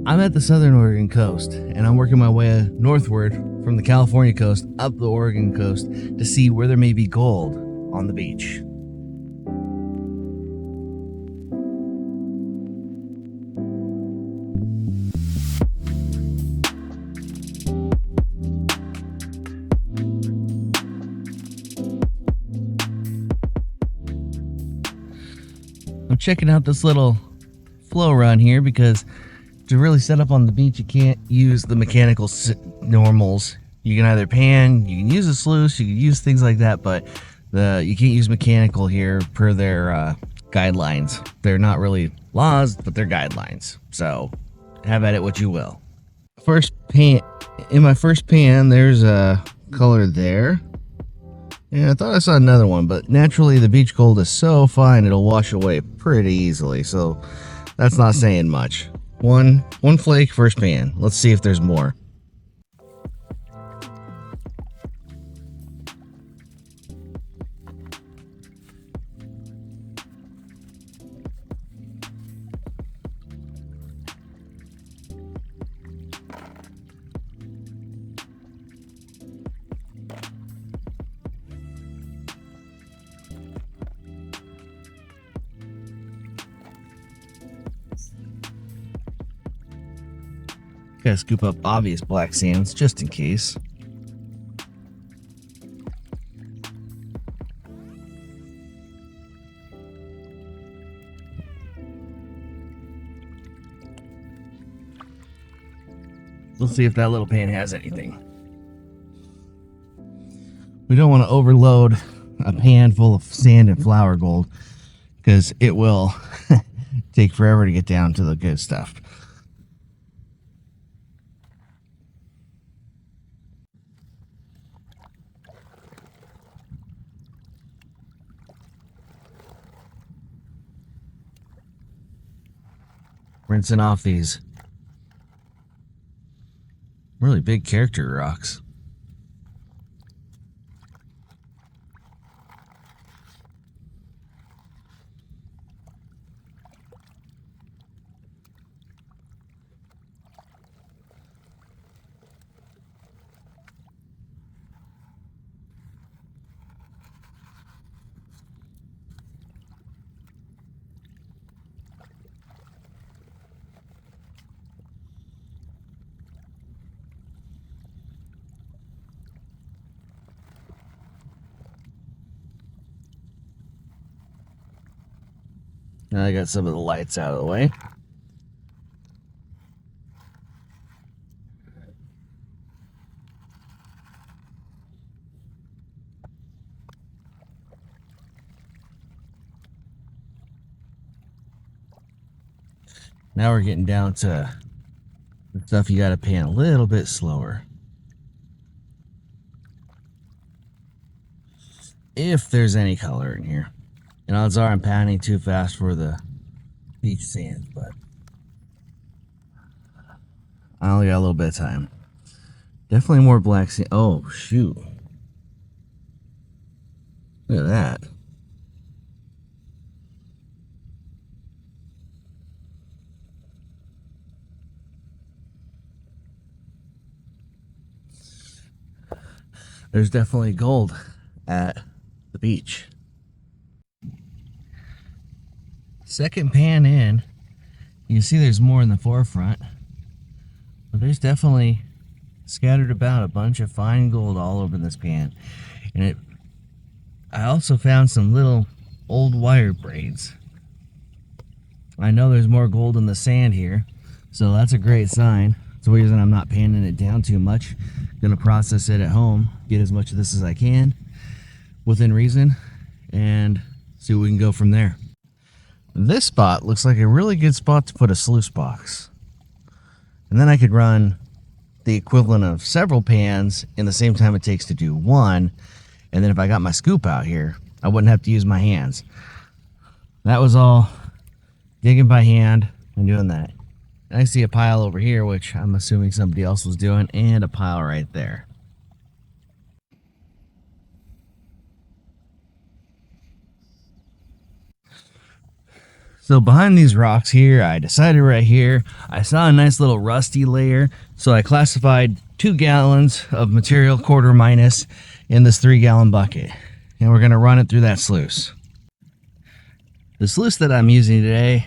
I'm at the southern Oregon coast, and I'm working my way northward from the California coast up the Oregon coast to see where there may be gold on the beach. I'm checking out this little flow run here because to really set up on the beach, you can't use the mechanical normals. You can either pan, you can use a sluice, you can use things like that, but you can't use mechanical here per their guidelines. They're not really laws, but they're guidelines. So have at it what you will. First pan, in my first pan, there's a color there. Yeah, I thought I saw another one, but naturally the beach gold is so fine it'll wash away pretty easily, so that's not saying much. One flake, first pan. Let's see if there's more. Gotta scoop up obvious black sands just in case. Let's see if that little pan has anything. We don't want to overload a pan full of sand and flour gold because it will take forever to get down to the good stuff. Rinsing off these really big character rocks. Now I got some of the lights out of the way. Now we're getting down to the stuff you gotta pan a little bit slower. If there's any color in here. And odds are I'm panning too fast for the beach sand, but I only got a little bit of time. Definitely more black sand. Oh, shoot. Look at that. There's definitely gold at the beach. Second pan in, you can see there's more in the forefront, but there's definitely scattered about a bunch of fine gold all over this pan. And I also found some little old wire braids. I know there's more gold in the sand here, so that's a great sign. It's the reason I'm not panning it down too much. Gonna process it at home, get as much of this as I can within reason, and see what we can go from there. This spot looks like a really good spot to put a sluice box. And then I could run the equivalent of several pans in the same time it takes to do one. And then if I got my scoop out here, I wouldn't have to use my hands. That was all digging by hand and doing that. And I see a pile over here, which I'm assuming somebody else was doing, and a pile right there. So behind these rocks here, I decided right here, I saw a nice little rusty layer. So I classified 2 gallons of material, quarter minus, in this 3-gallon bucket. And we're gonna run it through that sluice. The sluice that I'm using today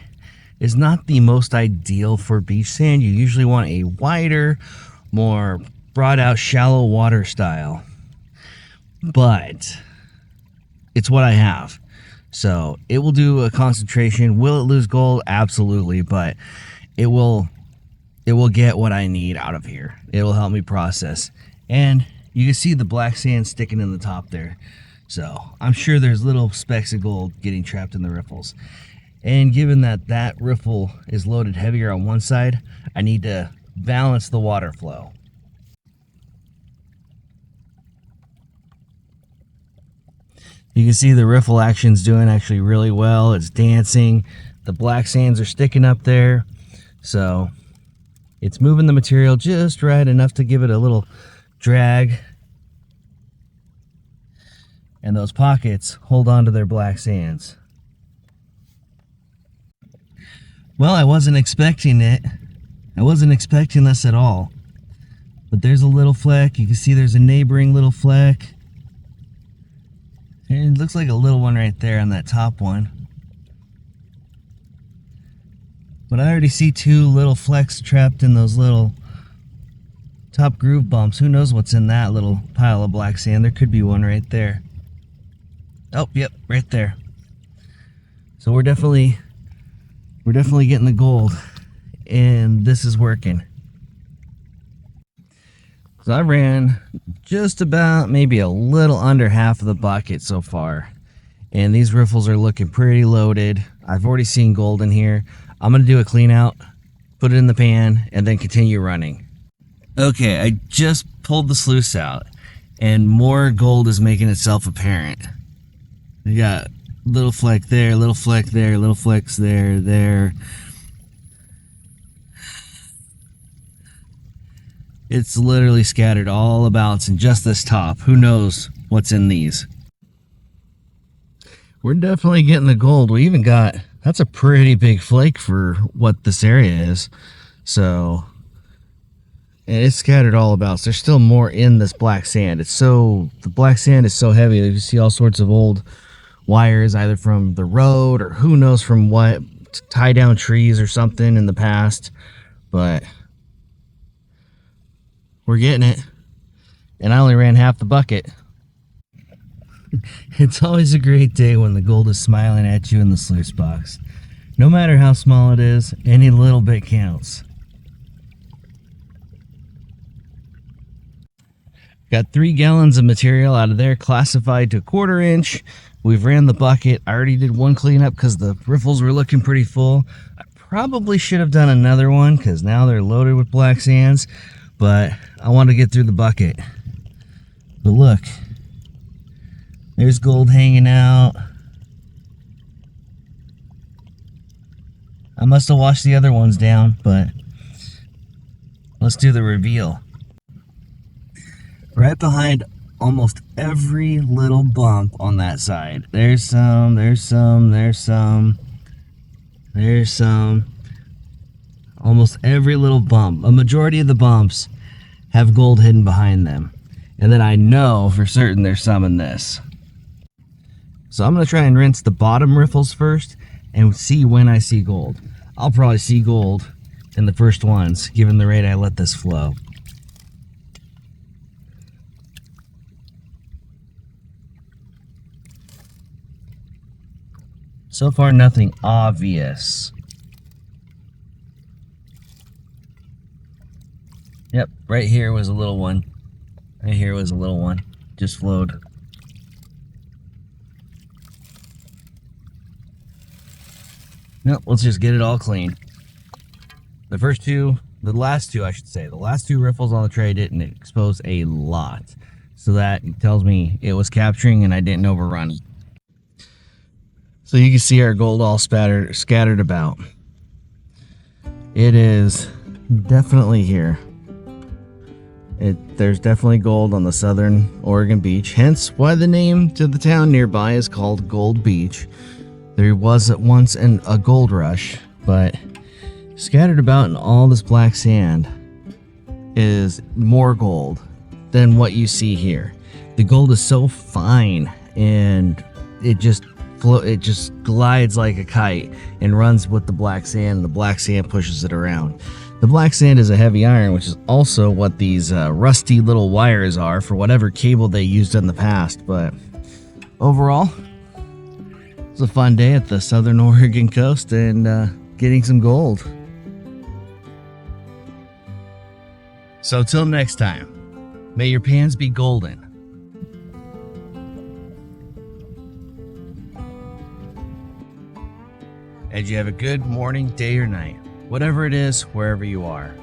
is not the most ideal for beach sand. You usually want a wider, more brought out, shallow water style. But it's what I have. So it will do a concentration. Will it lose gold? Absolutely, but it will get what I need out of here. It will help me process. And you can see the black sand sticking in the top there. So I'm sure there's little specks of gold getting trapped in the riffles. And given that that riffle is loaded heavier on one side, I need to balance the water flow. You can see the riffle action's doing actually really well. It's dancing. The black sands are sticking up there. So it's moving the material just right enough to give it a little drag. And those pockets hold on to their black sands. Well, I wasn't expecting it. I wasn't expecting this at all. But there's a little fleck. You can see there's a neighboring little fleck. And it looks like a little one right there on that top one. But I already see 2 little flecks trapped in those little top groove bumps. Who knows what's in that little pile of black sand? There could be one right there. Oh, yep, right there. So we're definitely getting the gold, and this is working. So I ran just about maybe a little under half of the bucket so far, and these riffles are looking pretty loaded. I've already seen gold in here. I'm gonna do a clean out, put it in the pan, and then continue running. Okay, I just pulled the sluice out, and more gold is making itself apparent. You got little fleck there, little fleck there, little flecks there. It's literally scattered all about in just this top. Who knows what's in these? We're definitely getting the gold. We even got, that's a pretty big flake for what this area is. So, and it's scattered all about. So there's still more in this black sand. The black sand is so heavy that you see all sorts of old wires, either from the road or who knows from what, tie down trees or something in the past. But we're getting it, and I only ran half the bucket. It's always a great day when the gold is smiling at you in the sluice box. No matter how small it is, any little bit counts. Got 3 gallons of material out of there, classified to 1/4 inch. We've ran the bucket. I already did 1 cleanup because the riffles were looking pretty full. I probably should have done another one because now they're loaded with black sands. But I want to get through the bucket. But look, there's gold hanging out. I must have washed the other ones down, but let's do the reveal. Right behind almost every little bump on that side. There's some. Almost every little bump, a majority of the bumps have gold hidden behind them. And then I know for certain there's some in this. So I'm gonna try and rinse the bottom riffles first and see when I see gold. I'll probably see gold in the first ones, given the rate I let this flow. So far, nothing obvious. Yep, right here was a little one. Right here was a little one. Just flowed. Nope, let's just get it all clean. The last two I should say, the last 2 riffles on the tray didn't expose a lot. So that tells me it was capturing and I didn't overrun. So you can see our gold all scattered about. It is definitely here. There's definitely gold on the southern Oregon beach, hence why the name to the town nearby is called Gold Beach. There was at once a gold rush, but scattered about in all this black sand is more gold than what you see here. The gold is so fine and it just glides like a kite and runs with the black sand, and the black sand pushes it around. The black sand is a heavy iron, which is also what these rusty little wires are for whatever cable they used in the past. But overall, it's a fun day at the southern Oregon coast and getting some gold. So till next time, may your pans be golden. And you have a good morning, day, or night, whatever it is, wherever you are.